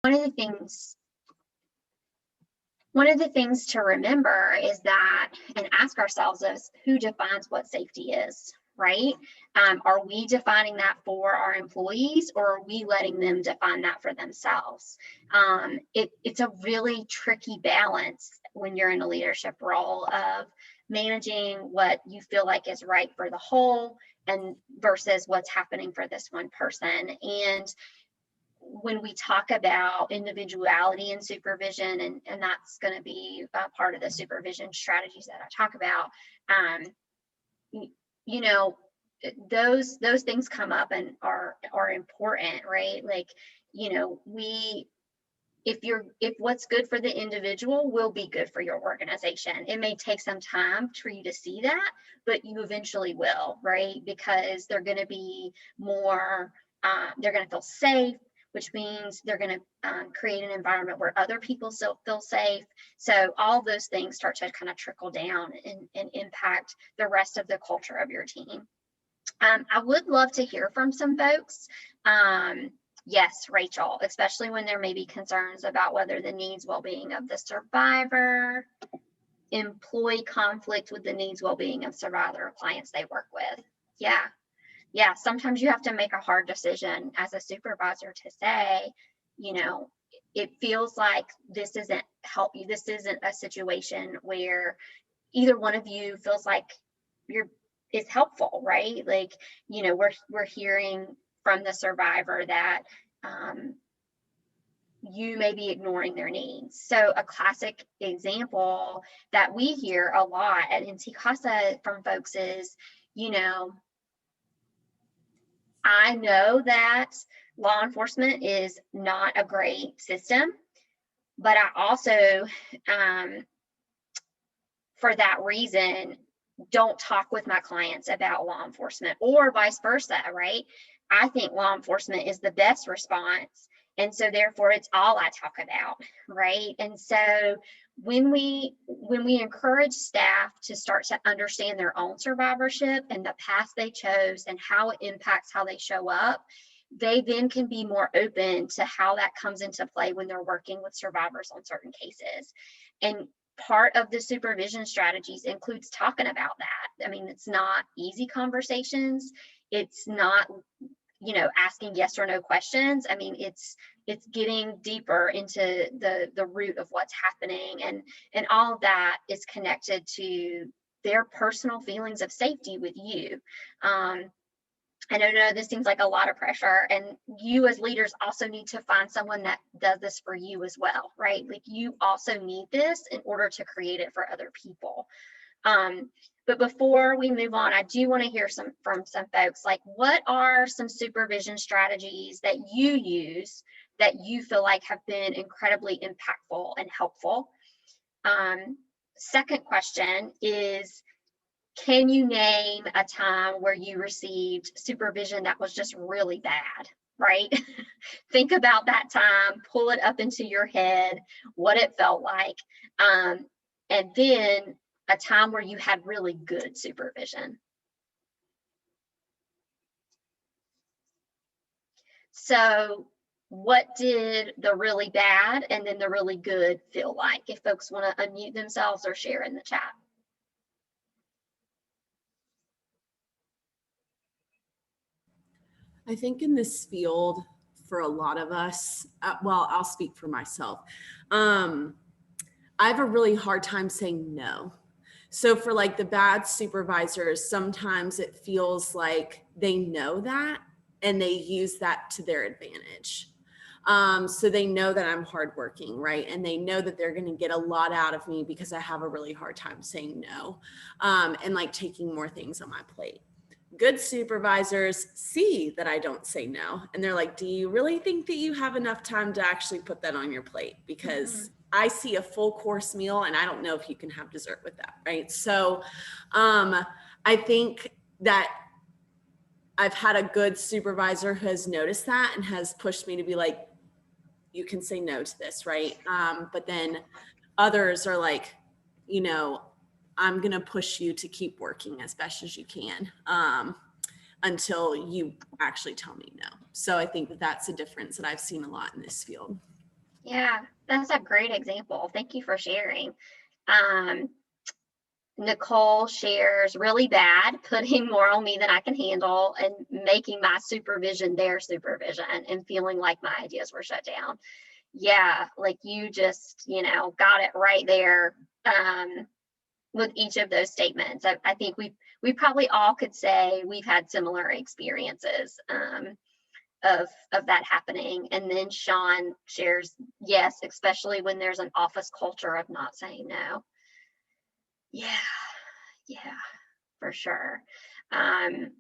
one of the things to remember is that, and ask ourselves, is who defines what safety is, right? Are we defining that for our employees, or are we letting them define that for themselves? It's a really tricky balance when you're in a leadership role of managing what you feel like is right for the whole and versus what's happening for this one person. And when we talk about individuality and supervision, and that's going to be part of the supervision strategies that I talk about, you know, those things come up and are important, right? Like, you know, if what's good for the individual will be good for your organization. It may take some time for you to see that, but you eventually will, right? Because they're going to be more, they're going to feel safe, which means they're going to create an environment where other people still feel safe. So all those things start to kind of trickle down and impact the rest of the culture of your team. I would love to hear from some folks. Yes, Rachel, especially when there may be concerns about whether the needs well-being of the survivor, employee conflict with the needs well-being of survivor or clients they work with. Yeah, sometimes you have to make a hard decision as a supervisor to say, you know, it feels like this isn't a situation where either one of you feels like is helpful, right? Like, you know, we're hearing from the survivor that you may be ignoring their needs. So a classic example that we hear a lot at NC CASA from folks is, you know, I know that law enforcement is not a great system, but I also, for that reason, don't talk with my clients about law enforcement, or vice versa, right? I think law enforcement is the best response, and so therefore it's all I talk about, right? And so when we encourage staff to start to understand their own survivorship and the path they chose and how it impacts how they show up, they then can be more open to how that comes into play when they're working with survivors on certain cases. And part of the supervision strategies includes talking about that. I mean, it's not easy conversations. It's not, you know, asking yes or no questions. I mean, it's getting deeper into the root of what's happening, and all of that is connected to their personal feelings of safety with you. I know this seems like a lot of pressure, and you as leaders also need to find someone that does this for you as well, right? Like, you also need this in order to create it for other people. But before we move on, I do want to hear from some folks, like, what are some supervision strategies that you use that you feel like have been incredibly impactful and helpful? Second question is, can you name a time where you received supervision that was just really bad, right? Think about that time, pull it up into your head, what it felt like, and then a time where you had really good supervision. So what did the really bad and then the really good feel like? If folks want to unmute themselves or share in the chat. I think in this field, for a lot of us, well, I'll speak for myself. I have a really hard time saying no. So for like the bad supervisors, sometimes it feels like they know that and they use that to their advantage. So they know that I'm hardworking, right? And they know that they're going to get a lot out of me because I have a really hard time saying no, and like taking more things on my plate. Good supervisors see that I don't say no. And they're like, do you really think that you have enough time to actually put that on your plate? Because I see a full course meal and I don't know if you can have dessert with that, right? So I think that I've had a good supervisor who has noticed that and has pushed me to be like, you can say no to this, right? But then others are like, you know, I'm going to push you to keep working as best as you can until you actually tell me no. So I think that that's a difference that I've seen a lot in this field. Yeah, that's a great example. Thank you for sharing. Nicole shares really bad, putting more on me than I can handle and making my supervision their supervision and feeling like my ideas were shut down. Yeah, like you just, got it right there with each of those statements. I think we probably all could say we've had similar experiences of that happening. And then Sean shares, yes, especially when there's an office culture of not saying no. Yeah, for sure. And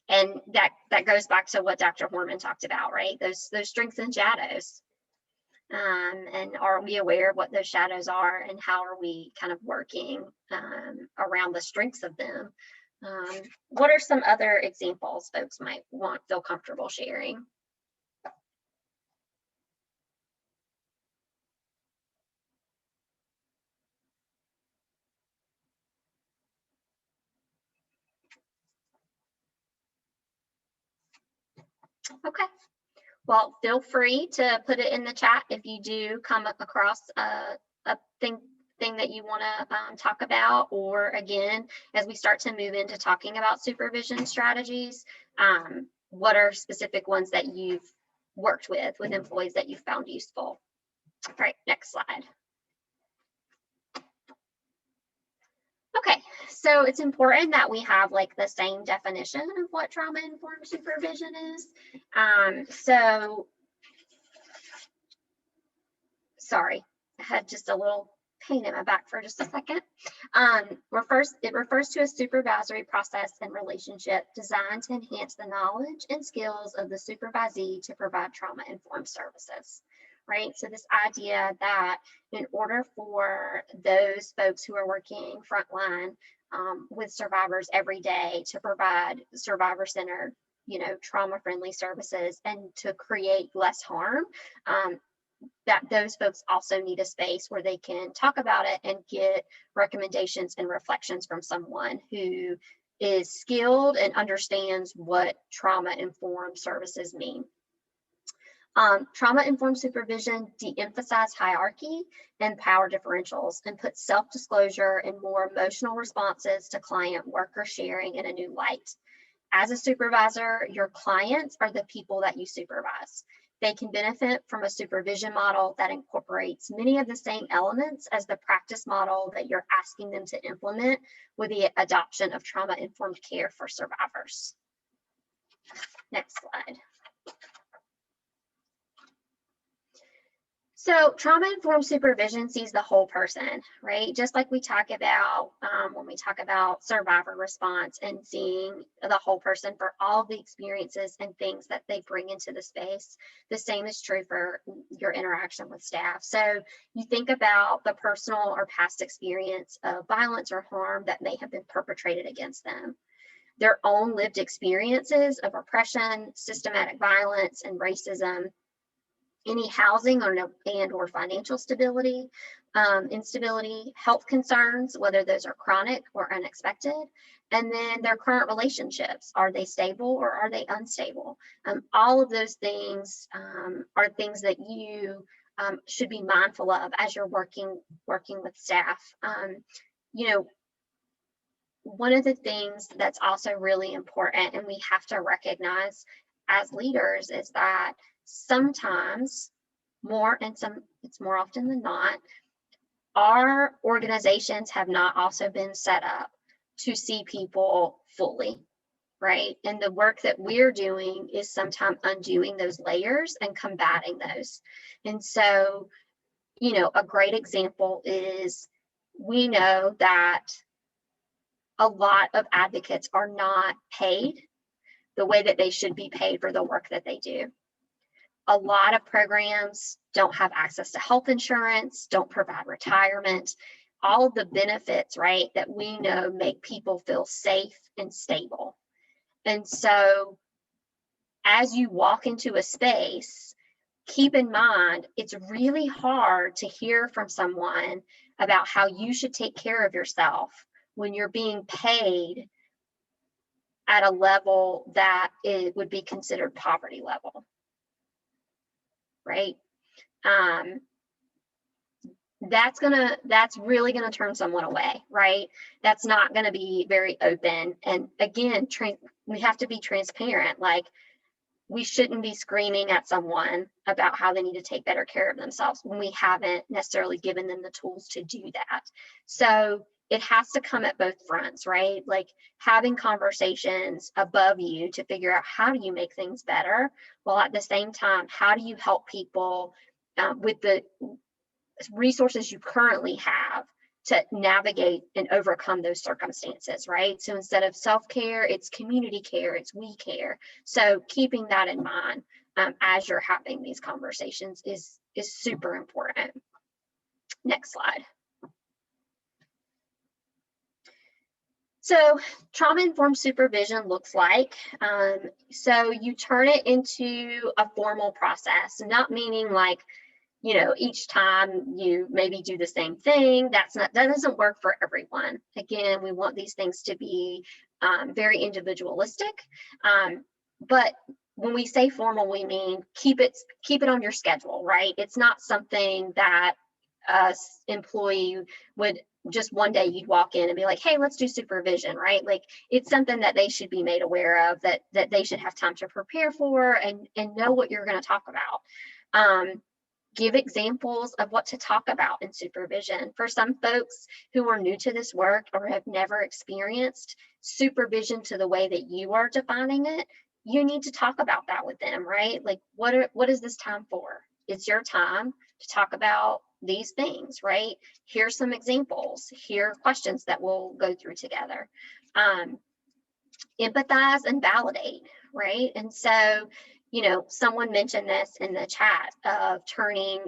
that goes back to what Dr. Horman talked about, right? Those strengths and shadows. And are we aware of what those shadows are, and how are we kind of working around the strengths of them? What are some other examples folks might feel comfortable sharing? Okay. Well, feel free to put it in the chat if you do come across a thing that you want to talk about, or again, as we start to move into talking about supervision strategies, what are specific ones that you've worked with employees that you found useful? All right, next slide. Okay, so it's important that we have like the same definition of what trauma-informed supervision is. So sorry, I had just a little pain in my back for just a second. It refers to a supervisory process and relationship designed to enhance the knowledge and skills of the supervisee to provide trauma-informed services, right? So this idea that in order for those folks who are working frontline with survivors every day to provide survivor-centered, trauma-friendly services and to create less harm, that those folks also need a space where they can talk about it and get recommendations and reflections from someone who is skilled and understands what trauma-informed services mean. Trauma-informed supervision de-emphasizes hierarchy and power differentials and puts self-disclosure and more emotional responses to client worker sharing in a new light. As a supervisor, your clients are the people that you supervise. They can benefit from a supervision model that incorporates many of the same elements as the practice model that you're asking them to implement with the adoption of trauma-informed care for survivors. Next slide. So trauma-informed supervision sees the whole person, right? Just like we talk about when we talk about survivor response and seeing the whole person for all the experiences and things that they bring into the space. The same is true for your interaction with staff. So you think about the personal or past experience of violence or harm that may have been perpetrated against them. Their own lived experiences of oppression, systematic violence, and racism, any housing or financial instability, health concerns, whether those are chronic or unexpected, and then their current relationships. Are they stable or are they unstable? All of those things are things that you should be mindful of as you're working with staff. One of the things that's also really important, and we have to recognize as leaders, is that sometimes it's more often than not, our organizations have not also been set up to see people fully, right? And the work that we're doing is sometimes undoing those layers and combating those. And so, a great example is we know that a lot of advocates are not paid the way that they should be paid for the work that they do. A lot of programs don't have access to health insurance, don't provide retirement, all of the benefits, right, that we know make people feel safe and stable. And so as you walk into a space, keep in mind, it's really hard to hear from someone about how you should take care of yourself when you're being paid at a level that it would be considered poverty level, right? that's really gonna turn someone away, right? That's not gonna be very open. And again, we have to be transparent. Like, we shouldn't be screaming at someone about how they need to take better care of themselves when we haven't necessarily given them the tools to do that. So it has to come at both fronts, right? Like, having conversations above you to figure out how do you make things better, while at the same time, how do you help people with the resources you currently have to navigate and overcome those circumstances, right? So instead of self-care, it's community care, it's we care. So keeping that in mind as you're having these conversations is super important. Next slide. So trauma-informed supervision looks like, so you turn it into a formal process, not meaning like, you know, each time you maybe do the same thing. That doesn't work for everyone. Again, we want these things to be very individualistic. But when we say formal, we mean keep it on your schedule, right? It's not something that a employee would just one day you'd walk in and be like, hey, let's do supervision, right? Like, it's something that they should be made aware of, that they should have time to prepare for and know what you're going to talk about. Give examples of what to talk about in supervision. For some folks who are new to this work or have never experienced supervision to the way that you are defining it, you need to talk about that with them, right? Like, what is this time for? It's your time to talk about these things, right? Here's some examples. Here are questions that we'll go through together. Empathize and validate, right? And so, you know, someone mentioned this in the chat of turning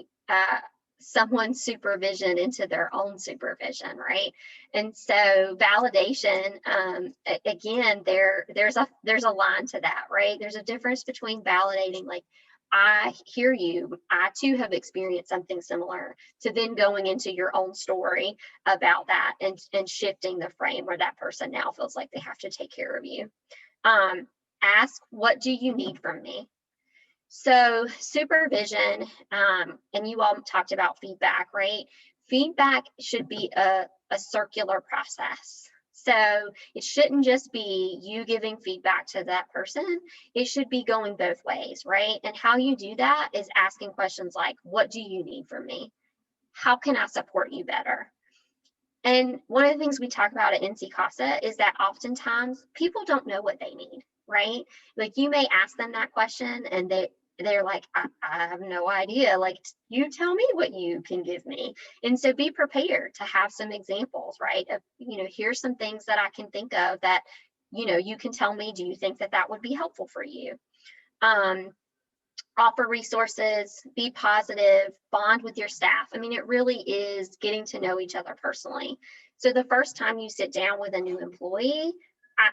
someone's supervision into their own supervision, right? And so validation, again, there's a line to that, right? There's a difference between validating, like, I hear you, I too have experienced something similar, to then going into your own story about that and shifting the frame where that person now feels like they have to take care of you. Ask, what do you need from me? So supervision, and you all talked about feedback, right? Feedback should be a circular process. So it shouldn't just be you giving feedback to that person. It should be going both ways, right? And how you do that is asking questions like, what do you need from me? How can I support you better? And one of the things we talk about at NC CASA is that oftentimes people don't know what they need, right? Like, you may ask them that question and they're like, I have no idea. Like, you tell me what you can give me. And so be prepared to have some examples, right? Of, you know, here's some things that I can think of that, you know, you can tell me, do you think that would be helpful for you? Offer resources, be positive, bond with your staff. I mean, it really is getting to know each other personally. So the first time you sit down with a new employee,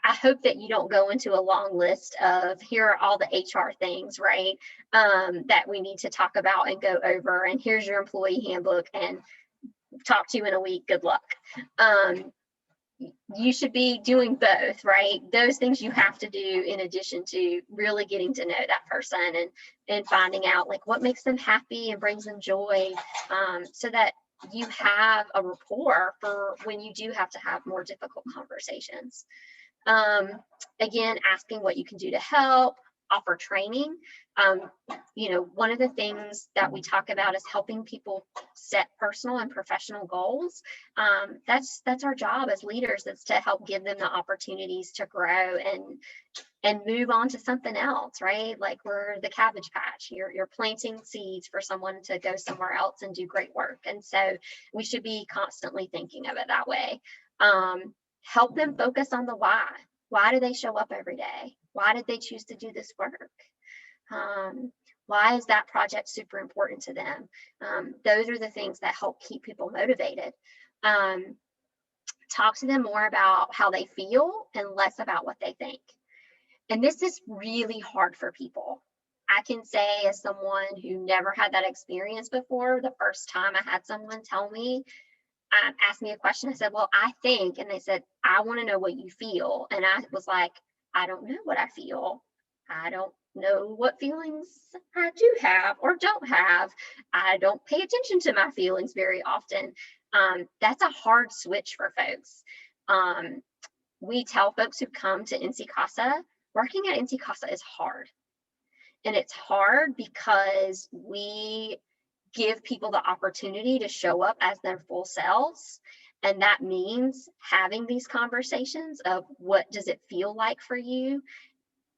I hope that you don't go into a long list of, here are all the HR things, right, that we need to talk about and go over, and here's your employee handbook, and talk to you in a week, good luck. You should be doing both, right? Those things you have to do in addition to really getting to know that person and finding out, like, what makes them happy and brings them joy, so that you have a rapport for when you do have to have more difficult conversations. Again, asking what you can do to help, offer training. You know, one of the things that we talk about is helping people set personal and professional goals. That's our job as leaders, is to help give them the opportunities to grow and move on to something else, right? Like, we're the cabbage patch. You're planting seeds for someone to go somewhere else and do great work. And so we should be constantly thinking of it that way. Help them focus on the why. Why do they show up every day? Why did they choose to do this work? Why is that project super important to them? Those are the things that help keep people motivated. Talk to them more about how they feel and less about what they think. And this is really hard for people. I can say, as someone who never had that experience before, the first time I had someone tell me, asked me a question, I said, well, I think, and they said, I want to know what you feel. And I was like, I don't know what I feel. I don't know what feelings I do have or don't have. I don't pay attention to my feelings very often. That's a hard switch for folks. We tell folks who come to NC CASA, working at NC CASA is hard. And it's hard because we give people the opportunity to show up as their full selves. And that means having these conversations of what does it feel like for you?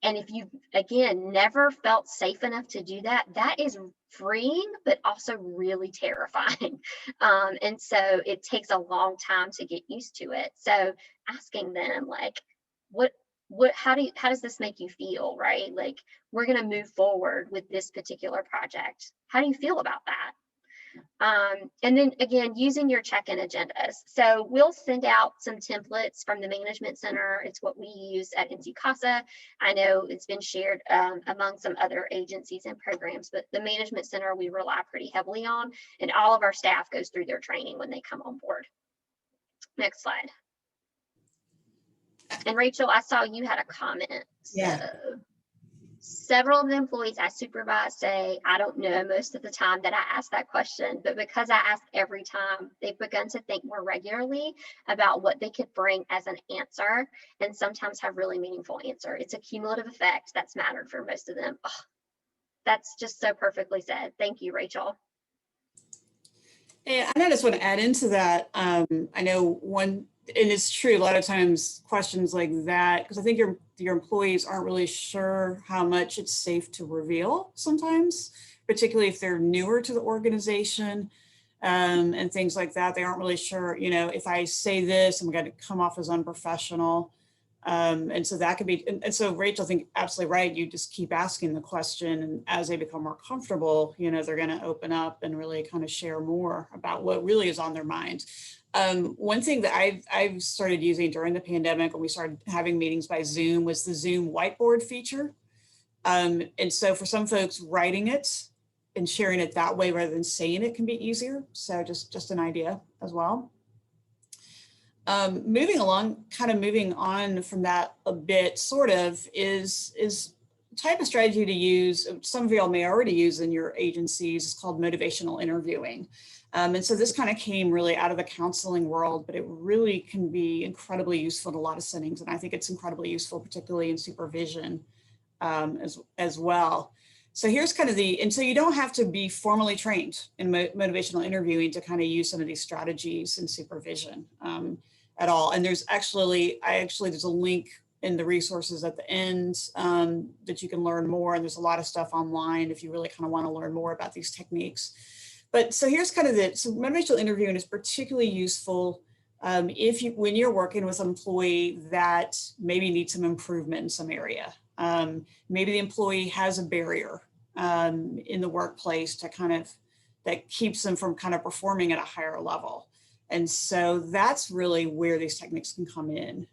And if you, again, never felt safe enough to do that, that is freeing, but also really terrifying. And so it takes a long time to get used to it. So asking them like, how does this make you feel, right? Like, we're going to move forward with this particular project. How do you feel about that? And then again, using your check-in agendas. So we'll send out some templates from the Management Center. It's what we use at NC CASA. I know it's been shared among some other agencies and programs, but the Management Center we rely pretty heavily on, and all of our staff goes through their training when they come on board. Next slide. And Rachel, I saw you had a comment. Yeah. So several of the employees I supervise say, I don't know most of the time that I ask that question, but because I ask every time, they've begun to think more regularly about what they could bring as an answer, and sometimes have really meaningful answer. It's a cumulative effect that's mattered for most of them. Oh, that's just so perfectly said. Thank you, Rachel. And I just want to add into that. I know and it's true, a lot of times questions like that, because I think your employees aren't really sure how much it's safe to reveal sometimes, particularly if they're newer to the organization and things like that. They aren't really sure, if I say this, I'm going to come off as unprofessional. And so that could be, and so Rachel, I think absolutely right. You just keep asking the question, and as they become more comfortable, they're going to open up and really kind of share more about what really is on their mind. One thing that I've started using during the pandemic when we started having meetings by Zoom was the Zoom whiteboard feature. And so for some folks, writing it and sharing it that way rather than saying it can be easier. So just an idea as well. Moving on from that a bit, sort of, is type of strategy to use. Some of y'all may already use in your agencies. It's called motivational interviewing. And so this kind of came really out of the counseling world, but it really can be incredibly useful in a lot of settings. And I think it's incredibly useful, particularly in supervision as well. So here's kind of and so you don't have to be formally trained in motivational interviewing to kind of use some of these strategies in supervision at all. And there's there's a link in the resources at the end that you can learn more. And there's a lot of stuff online if you really kind of want to learn more about these techniques. But so here's kind of so motivational interviewing is particularly useful when you're working with an employee that maybe needs some improvement in some area. Maybe the employee has a barrier in the workplace that keeps them from kind of performing at a higher level. And so that's really where these techniques can come in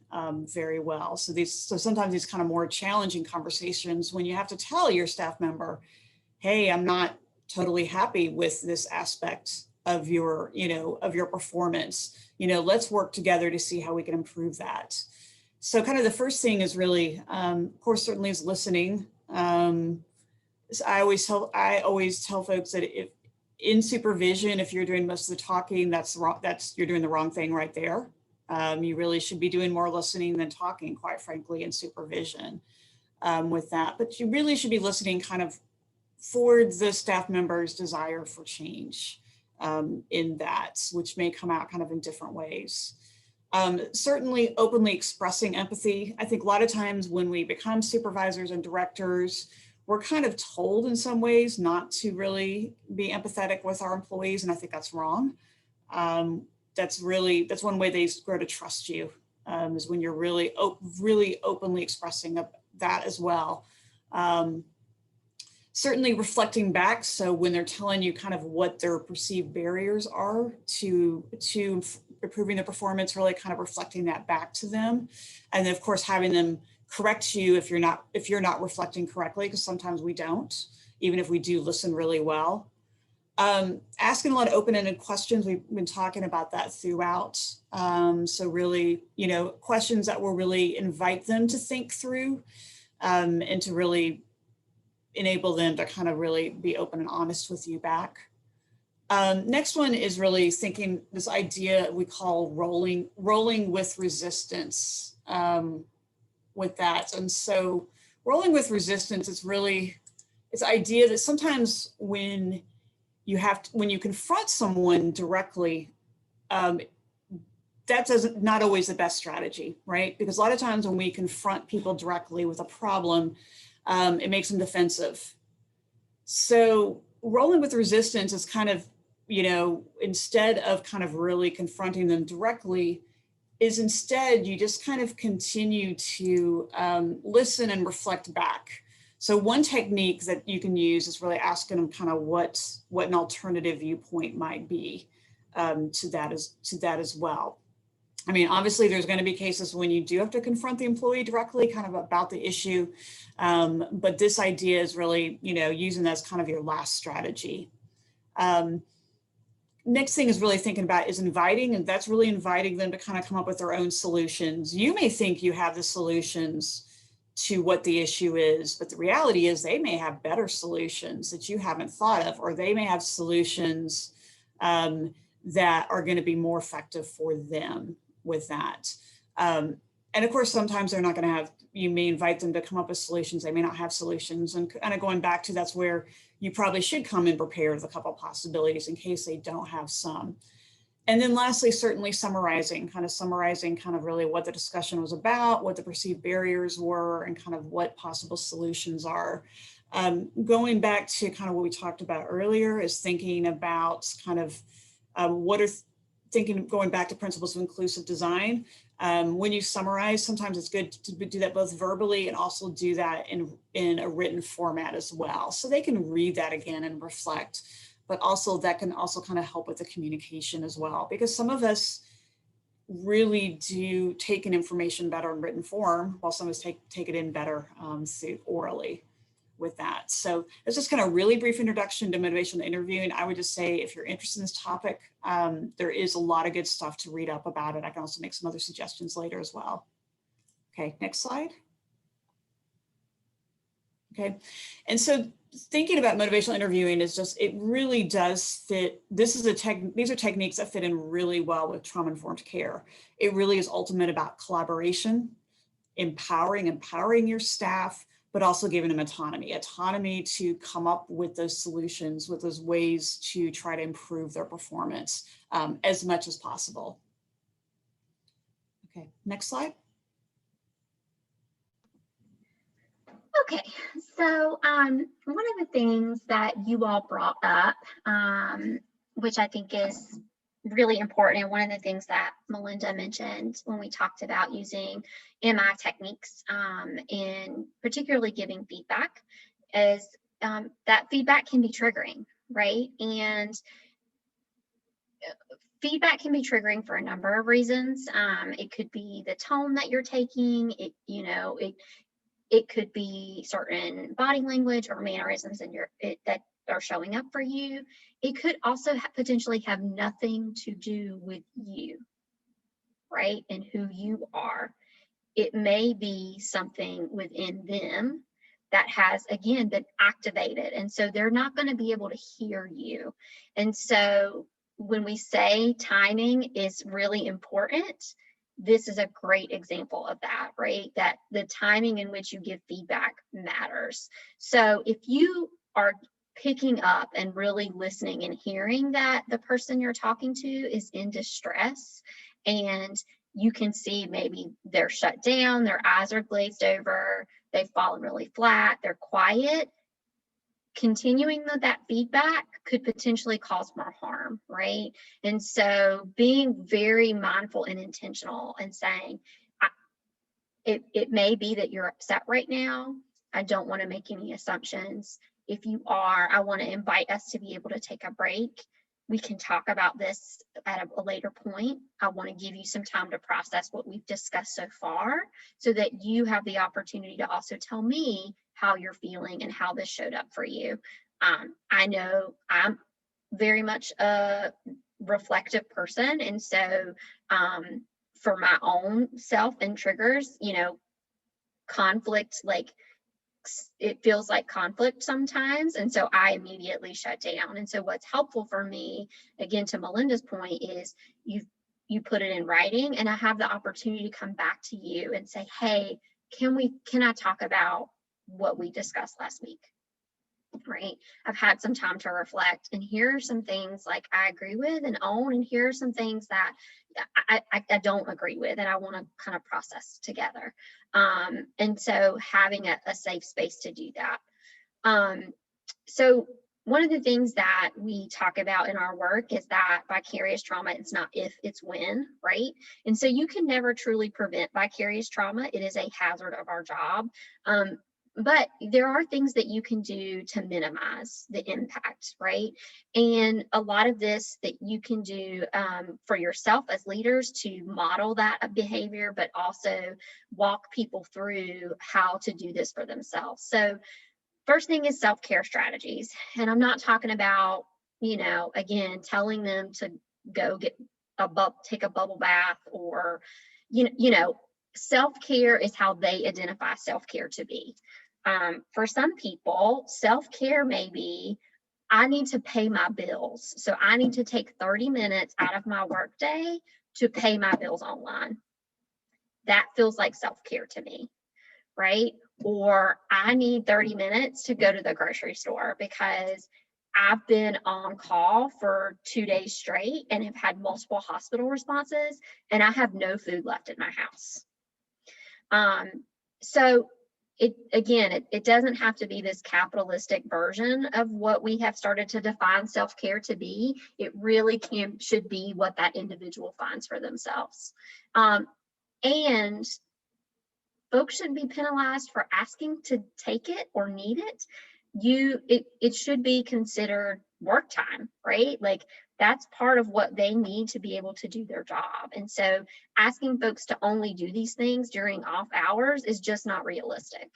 very well. So sometimes these kind of more challenging conversations when you have to tell your staff member, hey, I'm not totally happy with this aspect of your performance. Let's work together to see how we can improve that. So kind of the first thing is really, of course, certainly is listening. I always tell folks that if in supervision, if you're doing most of the talking, that's wrong. You're doing the wrong thing right there. You really should be doing more listening than talking, quite frankly, in supervision with that. But you really should be listening kind of for the staff member's desire for change in that, which may come out kind of in different ways. Certainly openly expressing empathy. I think a lot of times when we become supervisors and directors, we're kind of told in some ways not to really be empathetic with our employees. And I think that's wrong. That's one way they grow to trust you is when you're really openly expressing that as well. Certainly reflecting back. So when they're telling you kind of what their perceived barriers are to improving their performance, really kind of reflecting that back to them. And then of course, having them correct you if you're not reflecting correctly, because sometimes we don't, even if we do listen really well. Asking a lot of open-ended questions. We've been talking about that throughout. So really, questions that will really invite them to think through and to really enable them to kind of really be open and honest with you back. Next one is really thinking this idea we call rolling with resistance with that. And so rolling with resistance is really, it's the idea that sometimes when you confront someone directly, that's not always the best strategy, right? Because a lot of times when we confront people directly with a problem, it makes them defensive. So rolling with resistance is kind of, instead of kind of really confronting them directly, is instead you just kind of continue to listen and reflect back. So one technique that you can use is really asking them kind of what an alternative viewpoint might be to that as well. I mean, obviously there's going to be cases when you do have to confront the employee directly kind of about the issue. But this idea is really, using that as kind of your last strategy. Next thing is really thinking about is inviting, and that's really inviting them to kind of come up with their own solutions. You may think you have the solutions to what the issue is, but the reality is they may have better solutions that you haven't thought of, or they may have solutions that are going to be more effective for them with that. And of course, sometimes they're not going to have, you may invite them to come up with solutions. They may not have solutions, and kind of going back to that's where you probably should come and prepare with a couple of possibilities in case they don't have some. And then lastly, certainly summarizing kind of really what the discussion was about, what the perceived barriers were, and kind of what possible solutions are. Going back to kind of what we talked about earlier is thinking about kind of going back to principles of inclusive design. When you summarize, sometimes it's good to do that both verbally and also do that in a written format as well. So they can read that again and reflect, but also that can also kind of help with the communication as well, because some of us really do take in information better in written form, while some of us take it in better orally with that. So it's just kind of a really brief introduction to motivational interviewing. I would just say, if you're interested in this topic, there is a lot of good stuff to read up about it. I can also make some other suggestions later as well. Okay, next slide. Okay, and so thinking about motivational interviewing is just, it really does fit. These are techniques that fit in really well with trauma-informed care. It really is ultimate about collaboration, empowering your staff, but also giving them autonomy to come up with those solutions, with those ways to try to improve their performance as much as possible. Okay, next slide. Okay, so one of the things that you all brought up, which I think is really important, and one of the things that Melinda mentioned when we talked about using MI techniques in particularly giving feedback, is that feedback can be triggering, right? And feedback can be triggering for a number of reasons. It could be the tone that you're taking. It could be certain body language or mannerisms in that are showing up for you. It could also potentially have nothing to do with you, right? And who you are. It may be something within them that has, again, been activated. And so they're not going to be able to hear you. And so when we say timing is really important, this is a great example of that, right? That the timing in which you give feedback matters. So if you are picking up and really listening and hearing that the person you're talking to is in distress, and you can see maybe they're shut down, their eyes are glazed over, they've fallen really flat, they're quiet, continuing that feedback could potentially cause more harm, right? And so being very mindful and intentional and saying, it may be that you're upset right now. I don't want to make any assumptions. If you are, I want to invite us to be able to take a break. We can talk about this at a later point. I want to give you some time to process what we've discussed so far, so that you have the opportunity to also tell me how you're feeling and how this showed up for you. I know I'm very much a reflective person, and so for my own self and triggers, conflict, like it feels like conflict sometimes. And so I immediately shut down. And so what's helpful for me, again, to Melinda's point, is you put it in writing, and I have the opportunity to come back to you and say, hey, can I talk about what we discussed last week? Right. I've had some time to reflect, and here are some things like I agree with and own, and here are some things that I don't agree with, and I want to kind of process together. And so having a safe space to do that. So one of the things that we talk about in our work is that vicarious trauma, it's not if, it's when, right? And so you can never truly prevent vicarious trauma. It is a hazard of our job. But there are things that you can do to minimize the impact, right? And a lot of this that you can do for yourself as leaders to model that behavior, but also walk people through how to do this for themselves. So first thing is self-care strategies. And I'm not talking about, again, telling them to go take a bubble bath, or, self-care is how they identify self-care to be. For some people, self-care may be, I need to pay my bills. So I need to take 30 minutes out of my workday to pay my bills online. That feels like self-care to me, right? Or I need 30 minutes to go to the grocery store because I've been on call for 2 days straight and have had multiple hospital responses, and I have no food left in my house. So it doesn't have to be this capitalistic version of what we have started to define self-care to be. It really should be what that individual finds for themselves. And folks shouldn't be penalized for asking to take it or need it. It should be considered work time, right? Like that's part of what they need to be able to do their job. And so asking folks to only do these things during off hours is just not realistic.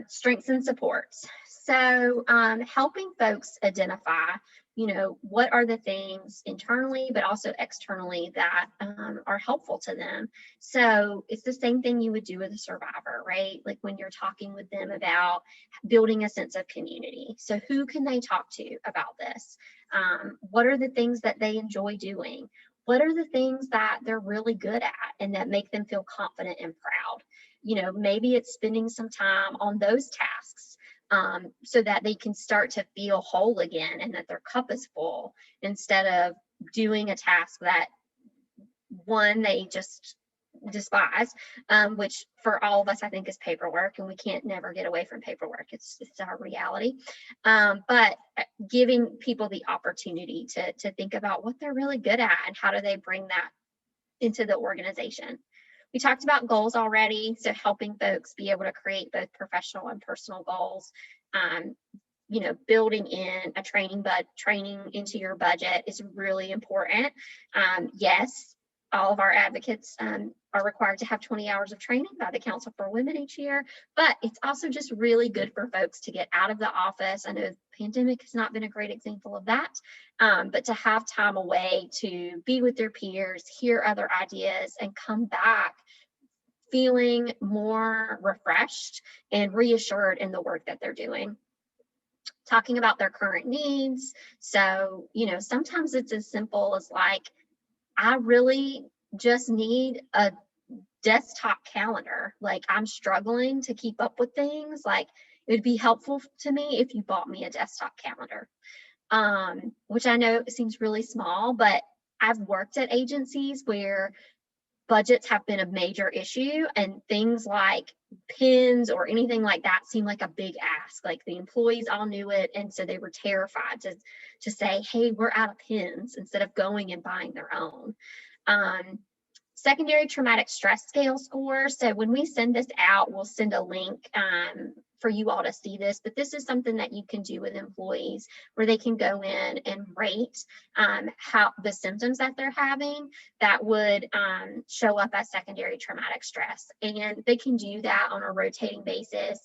Strengths and supports. So helping folks identify, what are the things internally, but also externally that are helpful to them. So it's the same thing you would do with a survivor, right? Like when you're talking with them about building a sense of community. So who can they talk to about this? What are the things that they enjoy doing? What are the things that they're really good at and that make them feel confident and proud? Maybe it's spending some time on those tasks so that they can start to feel whole again and that their cup is full, instead of doing a task that one they just despise, which for all of us I think is paperwork, and we can't never get away from paperwork. It's our reality. But giving people the opportunity to think about what they're really good at and how do they bring that into the organization. We talked about goals already, so helping folks be able to create both professional and personal goals. Building in a training into your budget is really important. Yes, all of our advocates are required to have 20 hours of training by the Council for Women each year, but it's also just really good for folks to get out of the office. I know the pandemic has not been a great example of that, but to have time away to be with their peers, hear other ideas, and come back feeling more refreshed and reassured in the work that they're doing. Talking about their current needs. So, sometimes it's as simple as like, I really just need a desktop calendar. Like I'm struggling to keep up with things. Like it would be helpful to me if you bought me a desktop calendar, which I know seems really small, but I've worked at agencies where budgets have been a major issue, and things like pins or anything like that seem like a big ask. Like the employees all knew it, and so they were terrified to say, hey, we're out of pins, instead of going and buying their own. Secondary traumatic stress scale score. So when we send this out, we'll send a link for you all to see this, but this is something that you can do with employees where they can go in and rate how the symptoms that they're having that would show up as secondary traumatic stress. And they can do that on a rotating basis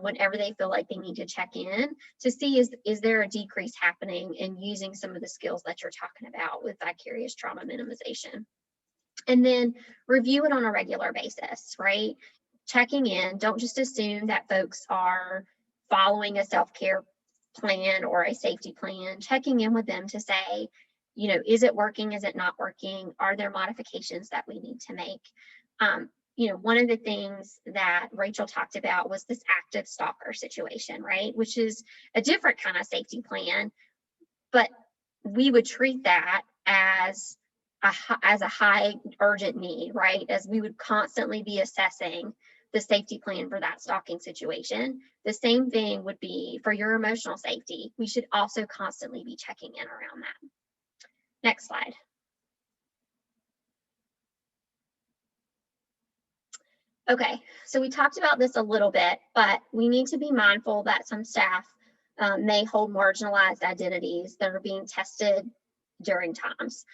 whenever they feel like they need to check in to see is there a decrease happening in using some of the skills that you're talking about with vicarious trauma minimization. And then review it on a regular basis, right? checking in. Don't just assume that folks are following a self-care plan or a safety plan. Checking in with them to say, you know, is it working? Is it not working? Are there modifications that we need to make? You know, one of the things that Rachel talked about was this active stalker situation, right? Which is a different kind of safety plan, but we would treat that as a high urgent need, right? As we would constantly be assessing the safety plan for that stalking situation. The same thing would be for your emotional safety. We should also constantly be checking in around that. Next slide. Okay, so we talked about this a little bit, but we need to be mindful that some staff may hold marginalized identities that are being tested during times.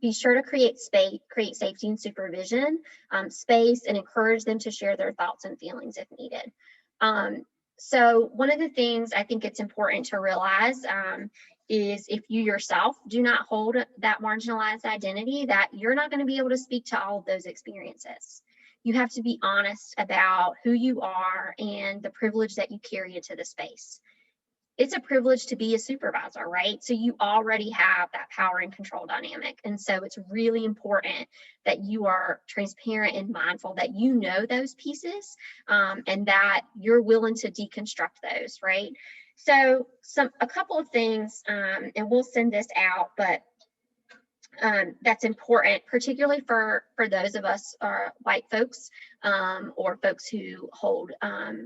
Be sure to create safety and supervision space, and encourage them to share their thoughts and feelings if needed. So one of the things I think it's important to realize is if you yourself do not hold that marginalized identity, that you're not going to be able to speak to all of those experiences. You have to be honest about who you are and the privilege that you carry into the space. It's a privilege to be a supervisor, right? So you already have that power and control dynamic. And so it's really important that you are transparent and mindful that you know those pieces and that you're willing to deconstruct those, right? So a couple of things, and we'll send this out, but that's important, particularly for those of us white folks or folks who hold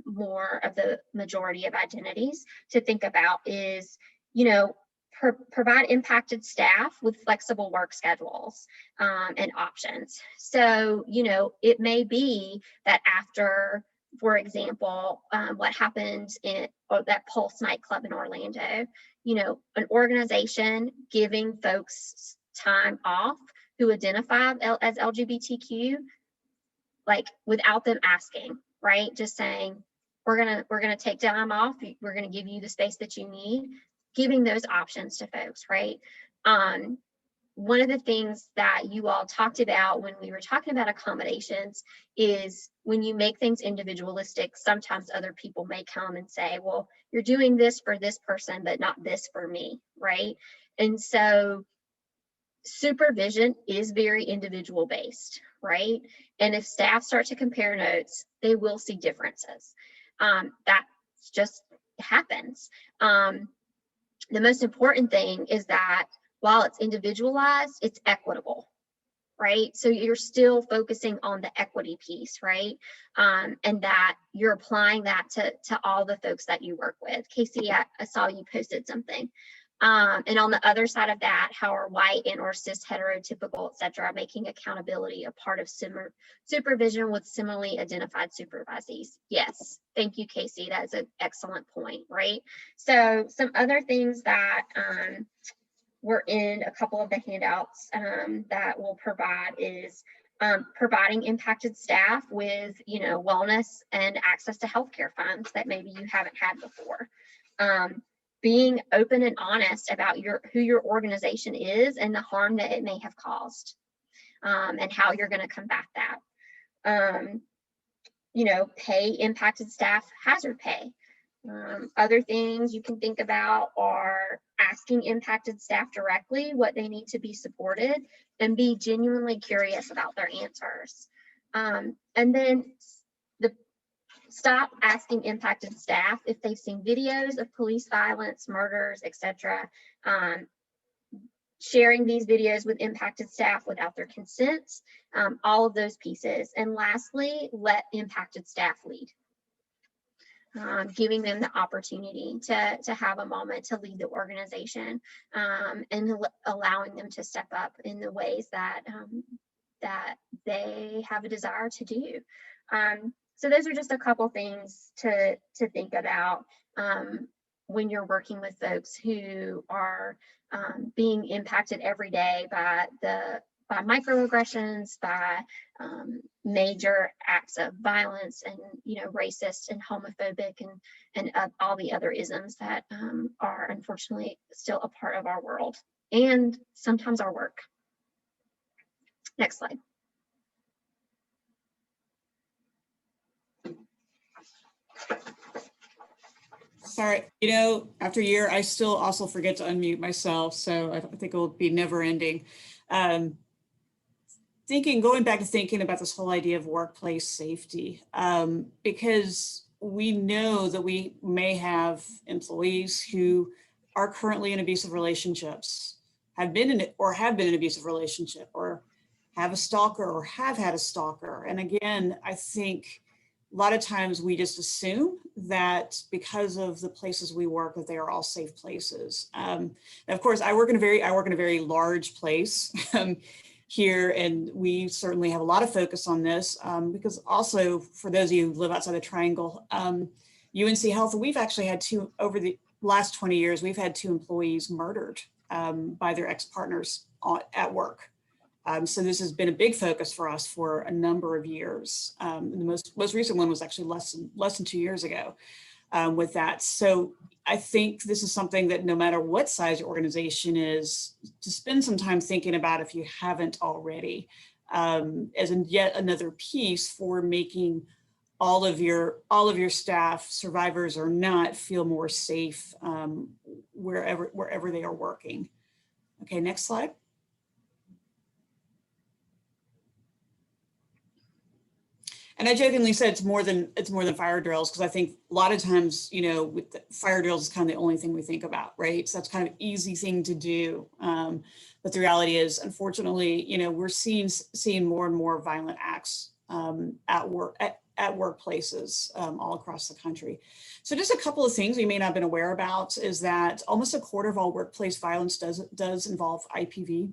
more of the majority of identities to think about is, you know, provide impacted staff with flexible work schedules and options. So, you know, it may be that after, for example, what happened in that Pulse nightclub in Orlando, you know, an organization giving folks time off who identify as LGBTQ, like without them asking, right? Just saying, we're gonna take time off. We're gonna give you the space that you need, giving those options to folks, right? One of the things that you all talked about when we were talking about accommodations is when you make things individualistic, sometimes other people may come and say, well, you're doing this for this person, but not this for me, right? And so supervision is very individual based, right? And if staff start to compare notes, they will see differences. That just happens. The most important thing is that while it's individualized, it's equitable, right? So you're still focusing on the equity piece, right? And that you're applying that to all the folks that you work with. Casey, I saw you posted something. And on the other side of that, how are white and or cis heterotypical, et cetera, making accountability a part of supervision with similarly identified supervisees? Yes, thank you, Casey. That is an excellent point, right? So some other things that were in a couple of the handouts that we'll provide is providing impacted staff with, you know, wellness and access to healthcare funds that maybe you haven't had before. Being open and honest about who your organization is and the harm that it may have caused, and how you're going to combat that. You know, pay impacted staff hazard pay. Other things you can think about are asking impacted staff directly what they need to be supported and be genuinely curious about their answers. And then stop asking impacted staff if they've seen videos of police violence, murders, etc. Sharing these videos with impacted staff without their consent, all of those pieces. And lastly, let impacted staff lead. Giving them the opportunity to have a moment to lead the organization, and allowing them to step up in the ways that that they have a desire to do. So those are just a couple things to think about when you're working with folks who are being impacted every day by microaggressions, by major acts of violence, and, you know, racist and homophobic and all the other isms that are unfortunately still a part of our world and sometimes our work. Next slide. Sorry, you know, after a year, I still also forget to unmute myself, so I think it will be never ending. Going back to thinking about this whole idea of workplace safety, because we know that we may have employees who are currently in abusive relationships, have been in an abusive relationship, or have a stalker or have had a stalker. And again, I think a lot of times we just assume that because of the places we work, that they are all safe places. And of course, I work in a very large place here, and we certainly have a lot of focus on this because also for those of you who live outside the Triangle, UNC Health, we've actually had over the last 20 years, we've had 2 employees murdered by their ex-partners at work. So this has been a big focus for us for a number of years. The most recent one was actually less than 2 years ago with that. So I think this is something that no matter what size your organization is, to spend some time thinking about if you haven't already, as yet another piece for making all of your staff, survivors or not, feel more safe wherever they are working. Okay, next slide. And I jokingly said it's more than fire drills, because I think a lot of times, you know, with fire drills is kind of the only thing we think about, right? So that's kind of an easy thing to do. But the reality is, unfortunately, you know, we're seeing more and more violent acts at workplaces all across the country. So just a couple of things we may not have been aware about is that almost a quarter of all workplace violence does involve IPV.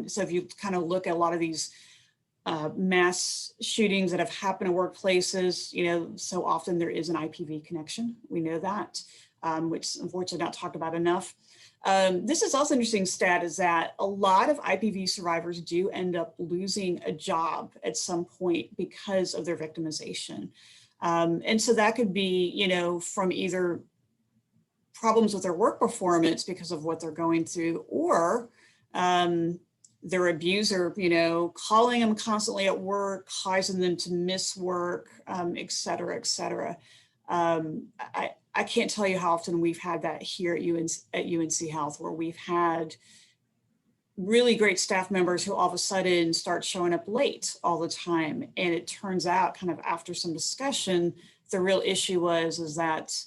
So if you kind of look at a lot of these mass shootings that have happened in workplaces, you know, so often there is an IPV connection. We know that, which unfortunately not talked about enough. This is also an interesting stat, is that a lot of IPV survivors do end up losing a job at some point because of their victimization. And so that could be, you know, from either problems with their work performance because of what they're going through, or their abuser, you know, calling them constantly at work, causing them to miss work, et cetera, et cetera. I can't tell you how often we've had that here at UNC Health, where we've had really great staff members who all of a sudden start showing up late all the time. And it turns out, kind of after some discussion, the real issue is that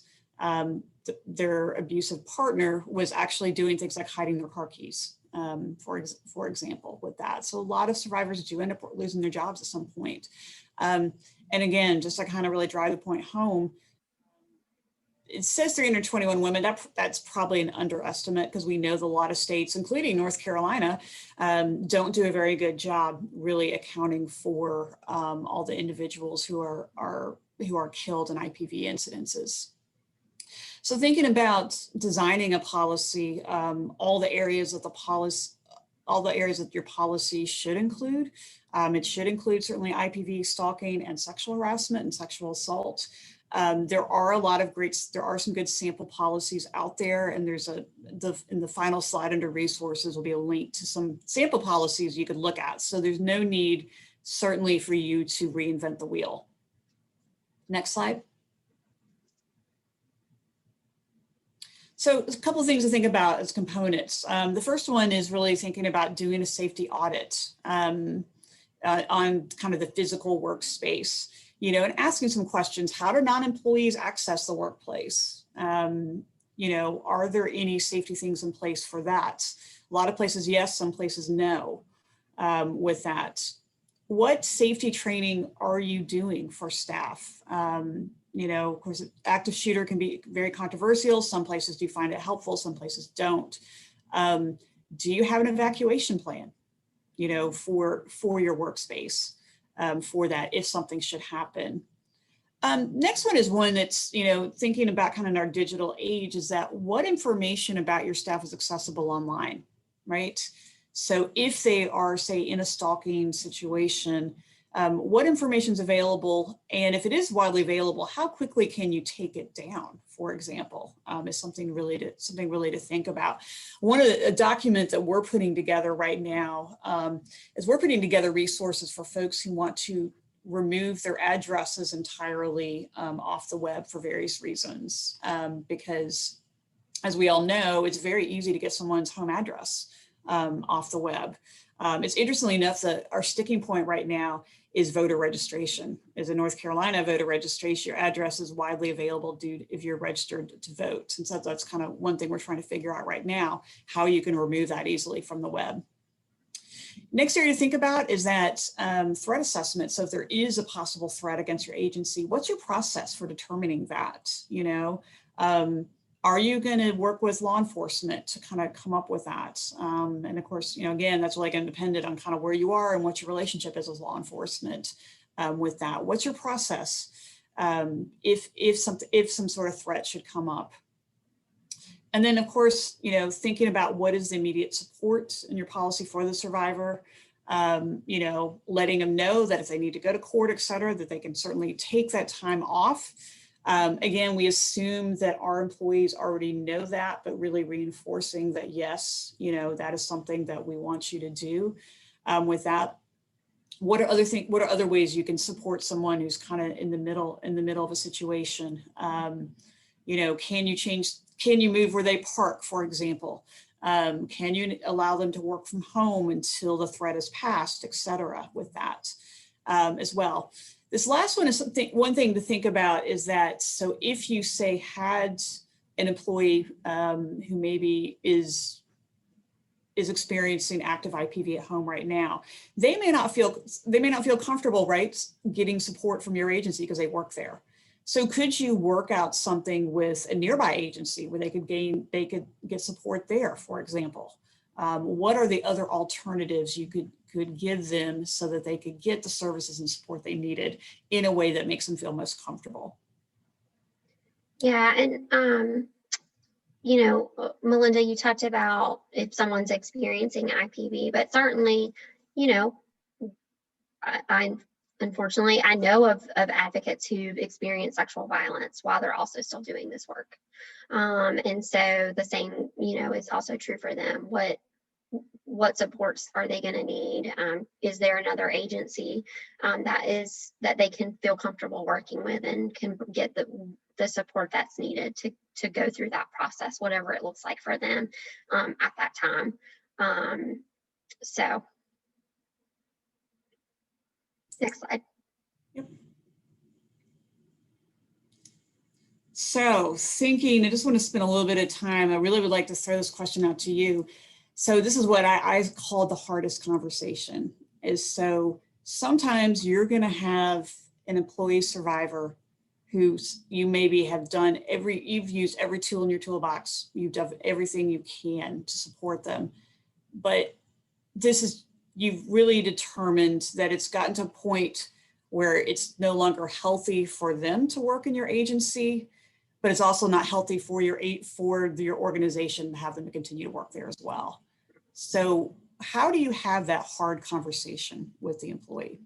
their abusive partner was actually doing things like hiding their car keys. For example, with that. So a lot of survivors do end up losing their jobs at some point. And again, just to kind of really drive the point home, it says 321 women. That's probably an underestimate, because we know that a lot of states, including North Carolina, don't do a very good job really accounting for all the individuals who are killed in IPV incidences. So thinking about designing a policy, all the areas that your policy should include. It should include certainly IPV, stalking, and sexual harassment and sexual assault. There are some good sample policies out there, and in the final slide under resources will be a link to some sample policies you could look at. So there's no need certainly for you to reinvent the wheel. Next slide. So a couple of things to think about as components. The first one is really thinking about doing a safety audit on kind of the physical workspace, you know, and asking some questions. How do non-employees access the workplace? You know, are there any safety things in place for that? A lot of places, yes, some places, no, with that. What safety training are you doing for staff? You know, of course, active shooter can be very controversial. Some places do find it helpful, some places don't. Do you have an evacuation plan, you know, for your workspace for that, if something should happen? Next one is one that's, you know, thinking about kind of in our digital age, is that what information about your staff is accessible online, right? So if they are, say, in a stalking situation, what information is available, and if it is widely available, how quickly can you take it down, for example, is something really to think about. A document that we're putting together right now is we're putting together resources for folks who want to remove their addresses entirely off the web for various reasons, because as we all know, it's very easy to get someone's home address off the web. It's interestingly enough that our sticking point right now is voter registration. As in North Carolina, voter registration, your address is widely available if you're registered to vote. And so that's kind of one thing we're trying to figure out right now, how you can remove that easily from the web. Next area to think about is that threat assessment. So if there is a possible threat against your agency, what's your process for determining that? You know, are you going to work with law enforcement to kind of come up with that? And of course, you know, again, that's really going to depend on kind of where you are and what your relationship is with law enforcement with that. What's your process if some sort of threat should come up? And then, of course, you know, thinking about what is the immediate support in your policy for the survivor, you know, letting them know that if they need to go to court, et cetera, that they can certainly take that time off. Again, we assume that our employees already know that, but really reinforcing that, yes, you know, that is something that we want you to do. With that, what are other ways you can support someone who's kind of in the middle of a situation? You know, can you move where they park, for example? Can you allow them to work from home until the threat is passed, et cetera, with that as well. This last one is one thing to think about is that, so if you say had an employee who maybe is experiencing active IPV at home right now, they may not feel comfortable, right, getting support from your agency because they work there. So could you work out something with a nearby agency where they could get support there, for example? What are the other alternatives you could give them so that they could get the services and support they needed in a way that makes them feel most comfortable? Yeah, and you know, Melinda, you talked about if someone's experiencing IPV, but certainly, you know, I unfortunately, I know of advocates who've experienced sexual violence while they're also still doing this work. And so the same, you know, is also true for them. What supports are they going to need? Is there another agency that they can feel comfortable working with and can get the support that's needed to go through that process, whatever it looks like for them at that time. So next slide. Yep. So thinking, I just want to spend a little bit of time. I really would like to throw this question out to you. So this is what I call the hardest conversation is, so sometimes you're going to have an employee survivor who you maybe have done you've used every tool in your toolbox. You've done everything you can to support them. But you've really determined that it's gotten to a point where it's no longer healthy for them to work in your agency, but it's also not healthy for your organization to have them to continue to work there as well. So how do you have that hard conversation with the employee?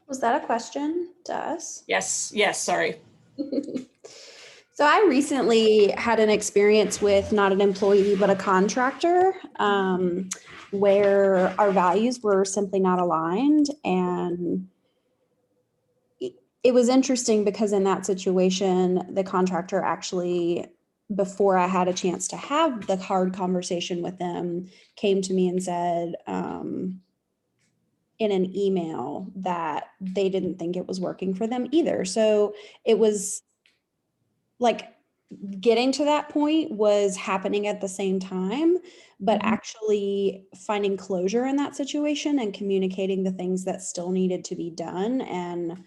Was that a question to us? Yes, sorry. So I recently had an experience with not an employee, but a contractor where our values were simply not aligned. And it was interesting because in that situation, the contractor actually, before I had a chance to have the hard conversation with them, came to me and said in an email that they didn't think it was working for them either. So it was like getting to that point was happening at the same time, but actually finding closure in that situation and communicating the things that still needed to be done and,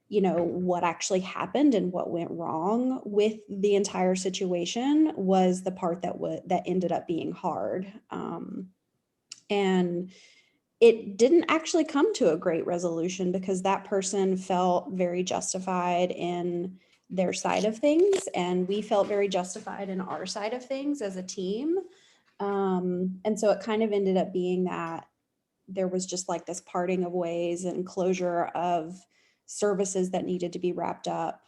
you know, what actually happened and what went wrong with the entire situation was the part that ended up being hard. And it didn't actually come to a great resolution because that person felt very justified in their side of things, and we felt very justified in our side of things as a team. And so it kind of ended up being that there was just like this parting of ways and closure of services that needed to be wrapped up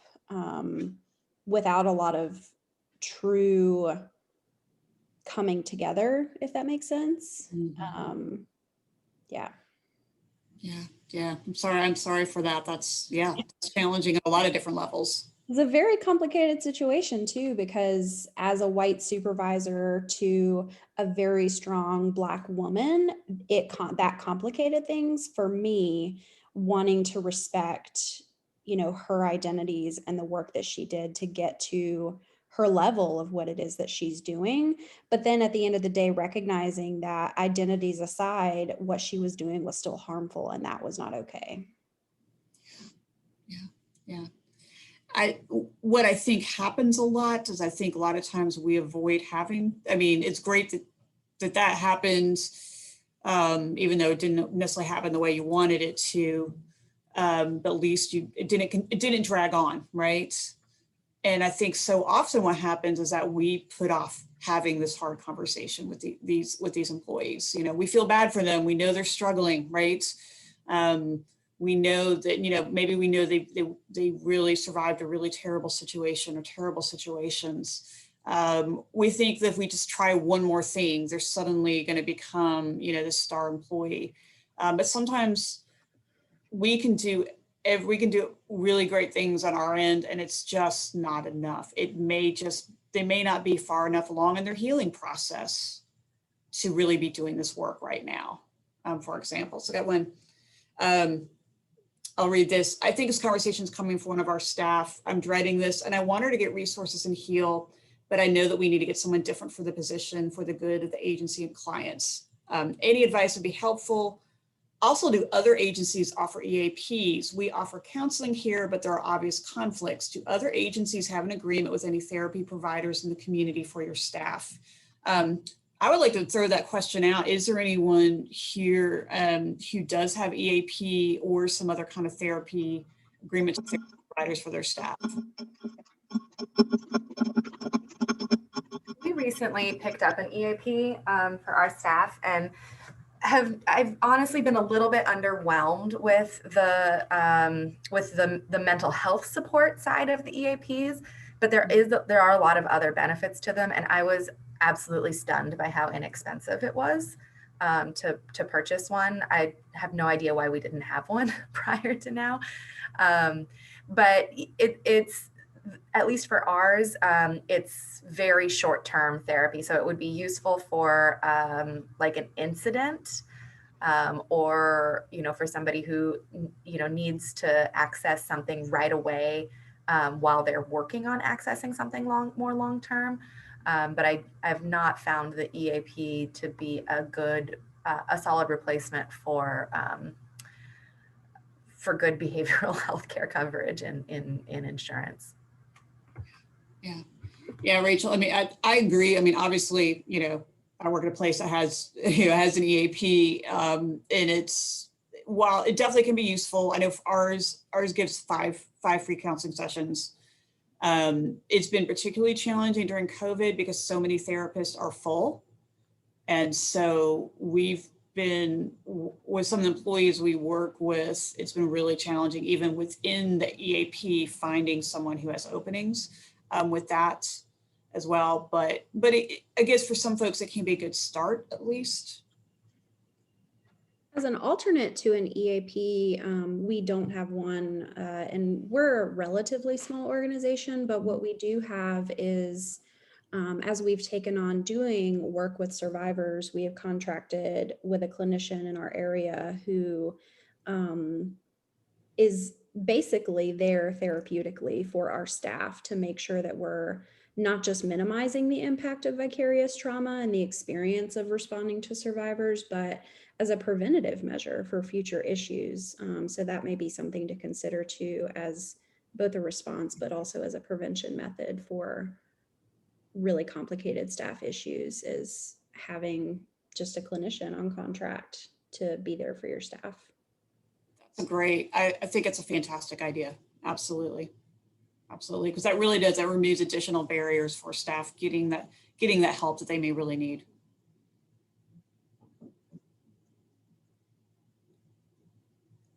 without a lot of true coming together, if that makes sense. Yeah. Yeah. I'm sorry for that. That's challenging at a lot of different levels. It's a very complicated situation too, because as a white supervisor to a very strong Black woman, that complicated things for me, wanting to respect, her identities and the work that she did to get to her level of what it is that she's doing. But then at the end of the day, recognizing that identities aside, what she was doing was still harmful, and that was not okay. Yeah. What I think happens a lot is I think a lot of times we avoid having, it's great that happens, even though it didn't necessarily happen the way you wanted it to, but at least it didn't drag on, right? And I think so often what happens is that we put off having this hard conversation with these employees. We feel bad for them. We know they're struggling, right? We know that, maybe we know they really survived a really terrible situation or terrible situations. We think that if we just try one more thing, they're suddenly going to become, this star employee. But sometimes we can do really great things on our end, and it's just not enough. They may not be far enough along in their healing process to really be doing this work right now. For example, so that one, I'll read this. I think this conversation is coming from one of our staff. I'm dreading this, and I want her to get resources and heal, but I know that we need to get someone different for the position for the good of the agency and clients. Any advice would be helpful. Also, do other agencies offer EAPs? We offer counseling here, but there are obvious conflicts. Do other agencies have an agreement with any therapy providers in the community for your staff? I would like to throw that question out. Is there anyone here who does have EAP or some other kind of therapy agreement with therapy providers for their staff? We recently picked up an EAP for our staff, and I've honestly been a little bit underwhelmed with the mental health support side of the EAPs, but there are a lot of other benefits to them, and I was absolutely stunned by how inexpensive it was to purchase one. I have no idea why we didn't have one prior to now, but it's at least for ours, it's very short-term therapy. So it would be useful for like an incident or, for somebody who, needs to access something right away while they're working on accessing something more long-term. But I've not found the EAP to be a solid replacement for good behavioral health care coverage in insurance. Yeah, Rachel. I agree. Obviously, I work at a place that has an EAP, and while it definitely can be useful, I know ours gives five free counseling sessions. It's been particularly challenging during COVID because so many therapists are full, and so we've been with some of the employees we work with. It's been really challenging, even within the EAP, finding someone who has openings with that as well. But I guess for some folks, it can be a good start, at least. As an alternate to an EAP, we don't have one, and we're a relatively small organization, but what we do have is, as we've taken on doing work with survivors, we have contracted with a clinician in our area who is basically there therapeutically for our staff to make sure that we're not just minimizing the impact of vicarious trauma and the experience of responding to survivors, but as a preventative measure for future issues. So that may be something to consider too, as both a response, but also as a prevention method for really complicated staff issues, is having just a clinician on contract to be there for your staff. That's great. I think it's a fantastic idea. Absolutely. Because that really does, that removes additional barriers for staff getting that help that they may really need.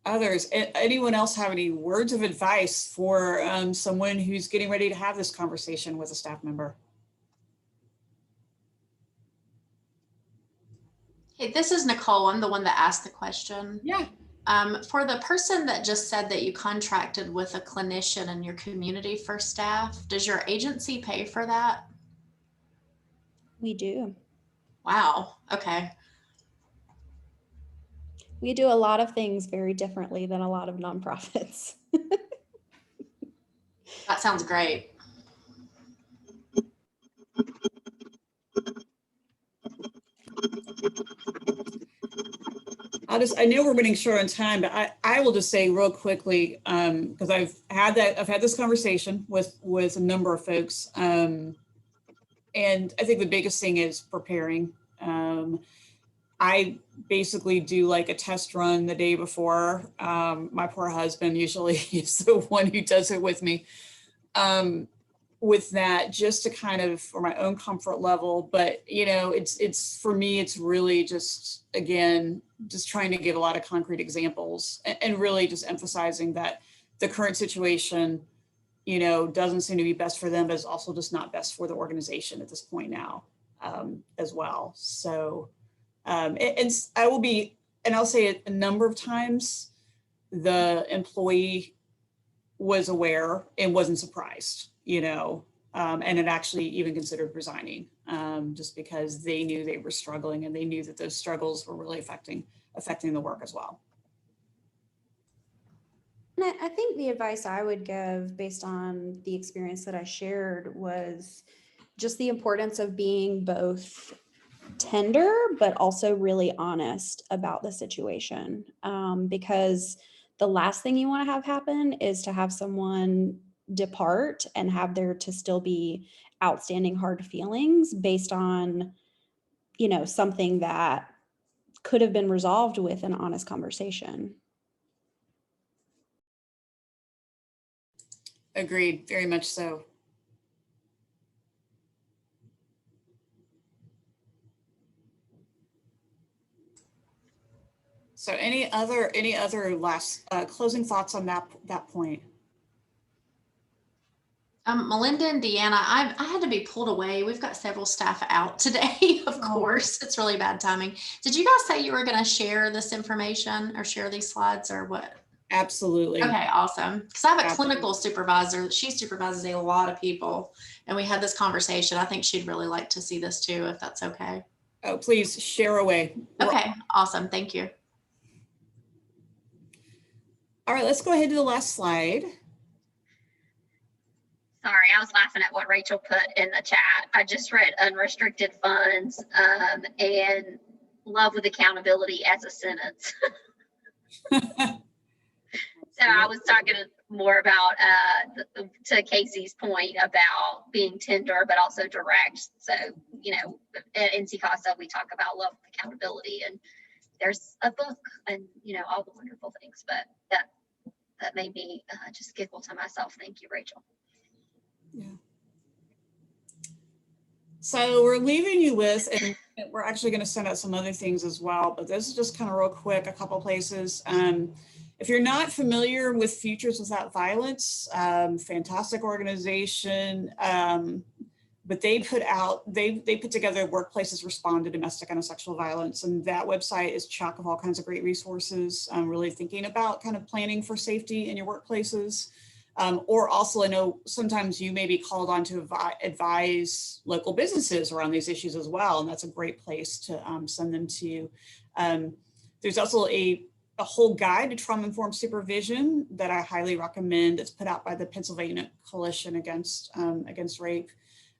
Others, anyone else have any words of advice for someone who's getting ready to have this conversation with a staff member? Hey, this is Nicole. I'm the one that asked the question. Yeah. For the person that just said that you contracted with a clinician in your community for staff, does your agency pay for that? We do. Wow. Okay. We do a lot of things very differently than a lot of nonprofits. That sounds great. I know we're running short on time, but I will just say real quickly, because I've had this conversation with a number of folks. And I think the biggest thing is preparing. I basically do like a test run the day before. My poor husband usually is the one who does it with me. With that, just to kind of, for my own comfort level, but it's for me, it's really just, again, just trying to give a lot of concrete examples and really just emphasizing that the current situation, doesn't seem to be best for them, but it's also just not best for the organization at this point now, as well. So, and I'll say it a number of times, the employee was aware and wasn't surprised, and it actually even considered resigning, just because they knew they were struggling and they knew that those struggles were really affecting the work as well. And I think the advice I would give based on the experience that I shared was just the importance of being both tender, but also really honest about the situation. Because the last thing you want to have happen is to have someone depart and have there to still be outstanding hard feelings based on, something that could have been resolved with an honest conversation. Agreed, very much so. So any other last closing thoughts on that point? Melinda and Deanna, I had to be pulled away. We've got several staff out today, of course. It's really bad timing. Did you guys say you were going to share this information or share these slides or what? Absolutely. Okay, awesome. Because I have a clinical supervisor. She supervises a lot of people. And we had this conversation. I think she'd really like to see this too, if that's okay. Oh, please share away. Okay, awesome. Thank you. All right, let's go ahead to the last slide. Sorry, I was laughing at what Rachel put in the chat. I just read unrestricted funds and love with accountability as a sentence. So I was talking more about, to Casey's point about being tender, but also direct. So, at NC Casa, we talk about love with accountability, and there's a book and, all the wonderful things, but that made me just giggle to myself. Thank you, Rachel. Yeah. So we're leaving you with, and we're actually going to send out some other things as well, but this is just kind of real quick, a couple places. If you're not familiar with Futures Without Violence, fantastic organization, but they put together Workplaces Respond to Domestic and Sexual Violence, and that website is chock of all kinds of great resources, really thinking about kind of planning for safety in your workplaces. Or also, I know sometimes you may be called on to advise local businesses around these issues as well, and that's a great place to send them to. There's also a whole guide to trauma-informed supervision that I highly recommend. It's put out by the Pennsylvania Coalition Against Rape.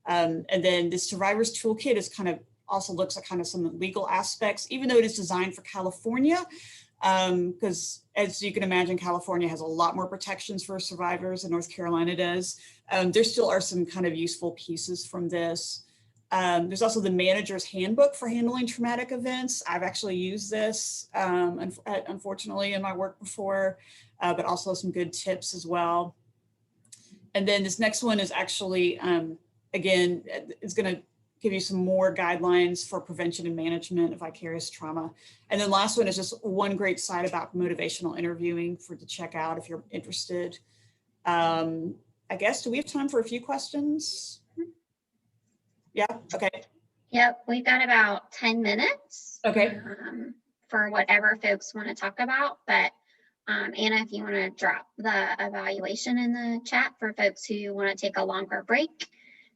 And then the Survivors Toolkit is also looks at kind of some legal aspects, even though it is designed for California, because as you can imagine, California has a lot more protections for survivors than North Carolina does. There still are some kind of useful pieces from this. There's also the Manager's Handbook for Handling Traumatic Events. I've actually used this, unfortunately, in my work before, but also some good tips as well. And then this next one is actually, again, it's going to give you some more guidelines for prevention and management of vicarious trauma. And then last one is just one great site about motivational interviewing to check out if you're interested. I guess, do we have time for a few questions? Yeah, okay. Yep, we've got about 10 minutes. Okay. For whatever folks want to talk about. But Anna, if you want to drop the evaluation in the chat for folks who want to take a longer break.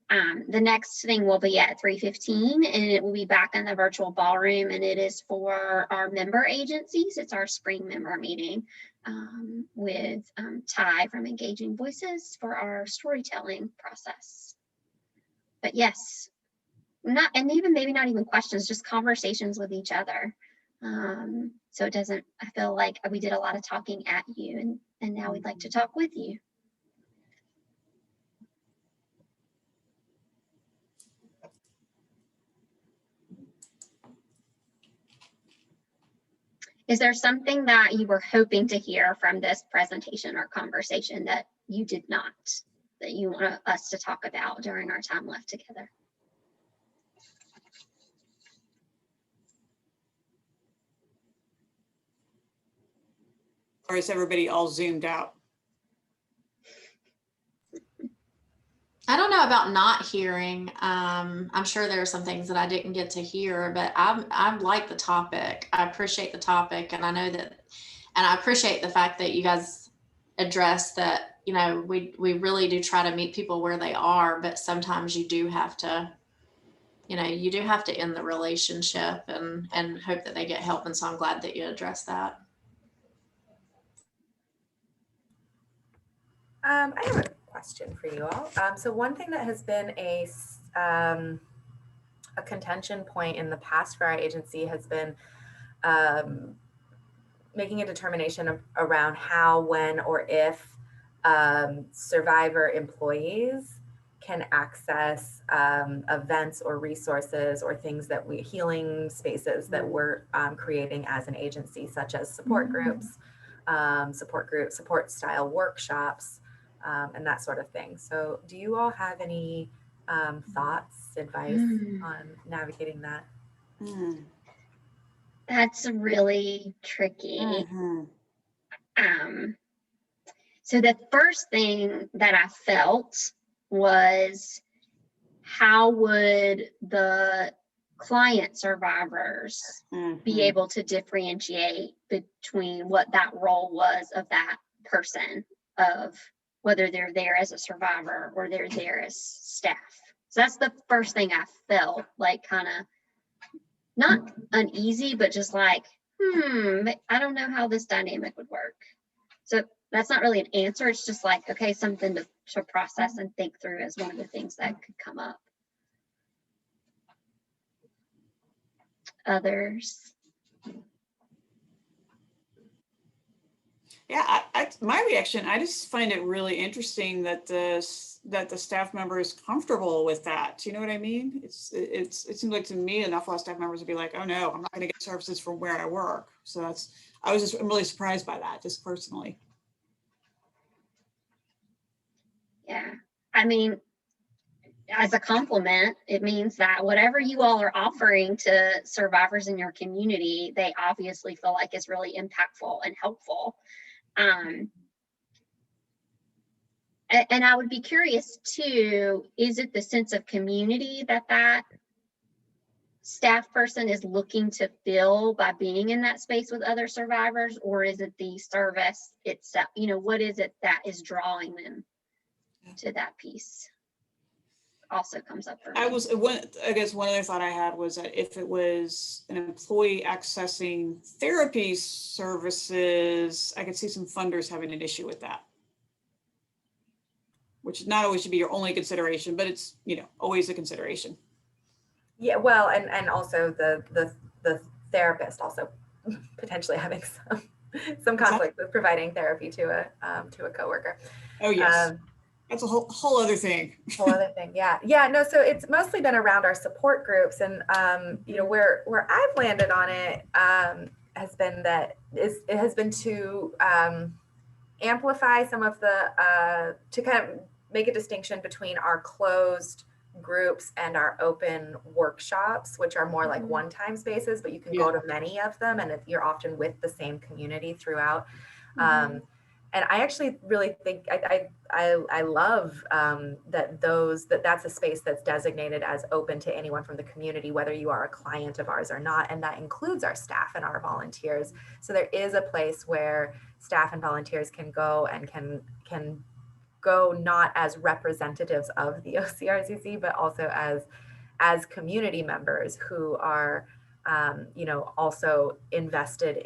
The next thing will be at 3:15, and it will be back in the virtual ballroom, and it is for our member agencies. It's our spring member meeting with Ty from Engaging Voices for our storytelling process. But yes, and even maybe not even questions, just conversations with each other. So it doesn't, I feel like we did a lot of talking at you, and now we'd like to talk with you. Is there something that you were hoping to hear from this presentation or conversation that you did not, that you want us to talk about during our time left together? Or is everybody all zoomed out? I don't know about not hearing. I'm sure there are some things that I didn't get to hear, but I like the topic. I appreciate the topic, and I know that, and I appreciate the fact that you guys address that. You know, we really do try to meet people where they are, but sometimes you do have to, you know, you do have to end the relationship and hope that they get help. And so I'm glad that you addressed that. I have a question for you all. So one thing that has been a contention point in the past for our agency has been making a determination around how, when, or if survivor employees can access events or resources or things that healing spaces that we're creating as an agency, such as support groups, support style workshops, and that sort of thing. So do you all have any thoughts, advice on navigating that? That's really tricky. So the first thing that I felt was, how would the client survivors be able to differentiate between what that role was of that person, of whether they're there as a survivor or they're there as staff? So that's the first thing I felt like, kind of not uneasy, but just like, I don't know how this dynamic would work. So that's not really an answer. It's just like, okay, something to process and think through as one of the things that could come up. Others? Yeah, my reaction, I just find it really interesting that the staff member is comfortable with that. You know what I mean? It seems like to me, an awful lot of staff members would be like, oh no, I'm not going to get services from where I work. So I'm really surprised by that, just personally. Yeah, I mean, as a compliment, it means that whatever you all are offering to survivors in your community, they obviously feel like is really impactful and helpful. And I would be curious too, is it the sense of community that staff person is looking to fill by being in that space with other survivors, or is it the service itself? You know, what is it that is drawing them to that piece? Also comes up for me. I guess one other thought I had was that if it was an employee accessing therapy services, I could see some funders having an issue with that, which not always should be your only consideration, but it's, you know, always a consideration. Yeah, well, and also the therapist also potentially having some conflict with providing therapy to a coworker. Oh yes. That's a whole other thing. Whole other thing, yeah. No, so it's mostly been around our support groups, and you know, where I've landed on it has been that it has been to amplify some of the to kind of make a distinction between our closed groups and our open workshops, which are more like one-time spaces, but you can go to many of them, and you're often with the same community throughout. And I actually really think I love that's a space that's designated as open to anyone from the community, whether you are a client of ours or not. And that includes our staff and our volunteers. So there is a place where staff and volunteers can go and can go not as representatives of the OCRCC, but also as community members who are, also invested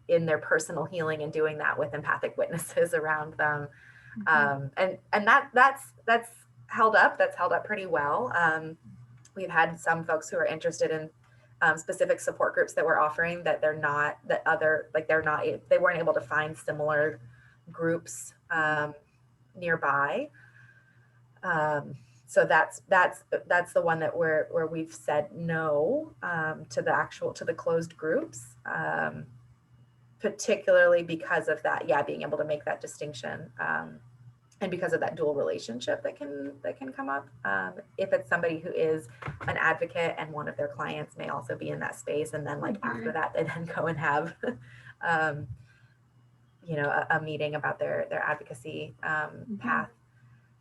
in their personal healing and doing that with empathic witnesses around them. And that's held up. That's held up pretty well. We've had some folks who are interested in specific support groups that we're offering that they weren't able to find similar groups nearby. So that's the one that where we've said no to the closed groups, particularly because of that, being able to make that distinction, and because of that dual relationship that can come up. If it's somebody who is an advocate and one of their clients may also be in that space, and then after that, they then go and have a meeting about their advocacy path.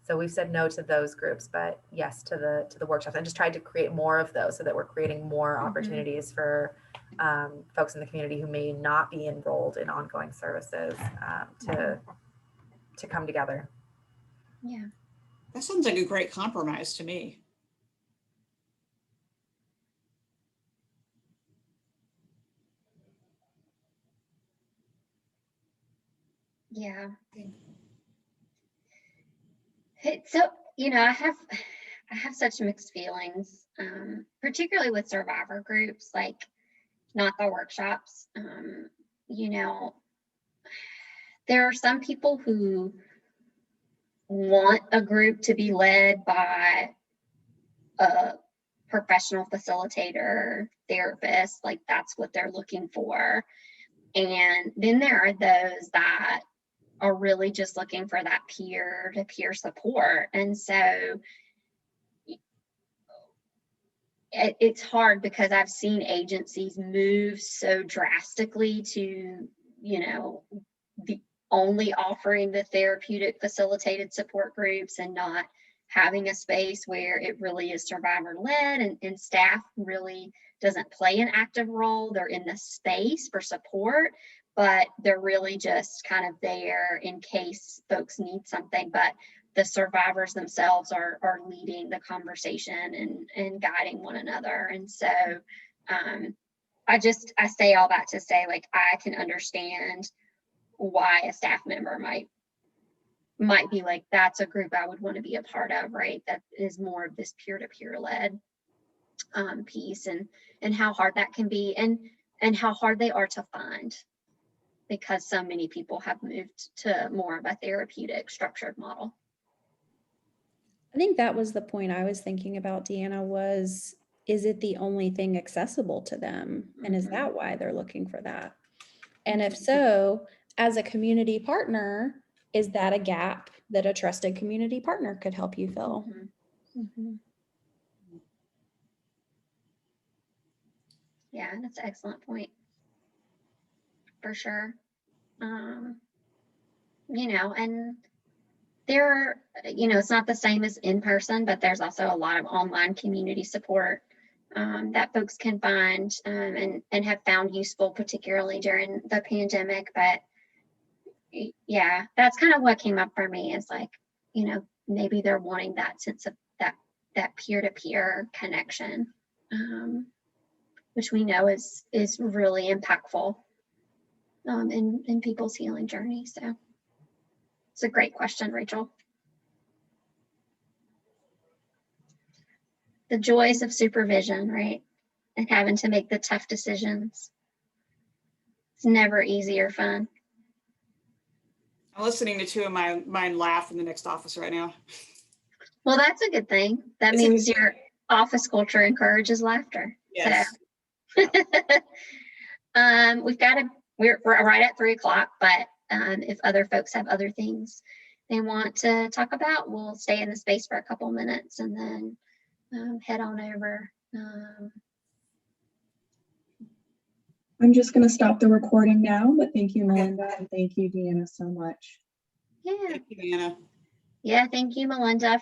So we've said no to those groups, but yes to the workshops. I just tried to create more of those so that we're creating more opportunities for folks in the community who may not be enrolled in ongoing services to come together. Yeah. That sounds like a great compromise to me. Yeah. So, I have such mixed feelings, particularly with survivor groups, like not the workshops. There are some people who want a group to be led by a professional facilitator, therapist, like that's what they're looking for. And then there are those that are really just looking for that peer-to-peer support. And so it's hard because I've seen agencies move so drastically to, the only offering the therapeutic facilitated support groups and not having a space where it really is survivor led, and staff really doesn't play an active role. They're in the space for support, but they're really just kind of there in case folks need something. But the survivors themselves are leading the conversation and guiding one another. And so I say all that to say, like, I can understand why a staff member might be like, that's a group I would want to be a part of, right? That is more of this peer-to-peer led piece, and how hard that can be, and how hard they are to find, because so many people have moved to more of a therapeutic structured model. I think that was the point I was thinking about, Deanna, was, is it the only thing accessible to them? And is that why they're looking for that? And if so, as a community partner, is that a gap that a trusted community partner could help you fill? Yeah, that's an excellent point. For sure. And there, it's not the same as in person, but there's also a lot of online community support that folks can find and have found useful, particularly during the pandemic. But yeah, that's kind of what came up for me, is like, maybe they're wanting that sense of that peer-to-peer connection, which we know is really impactful in people's healing journey. So it's a great question, Rachel. The joys of supervision, right? And having to make the tough decisions. It's never easy or fun. I'm listening to two of mine laugh in the next office right now. Well, that's a good thing. That means your office culture encourages laughter. Yes. So. We're right at 3:00, but if other folks have other things they want to talk about, we'll stay in the space for a couple minutes and then head on over. I'm just going to stop the recording now, but thank you, Melinda, and thank you, Deanna, so much. Yeah. Thank you, Anna. Yeah, thank you, Melinda,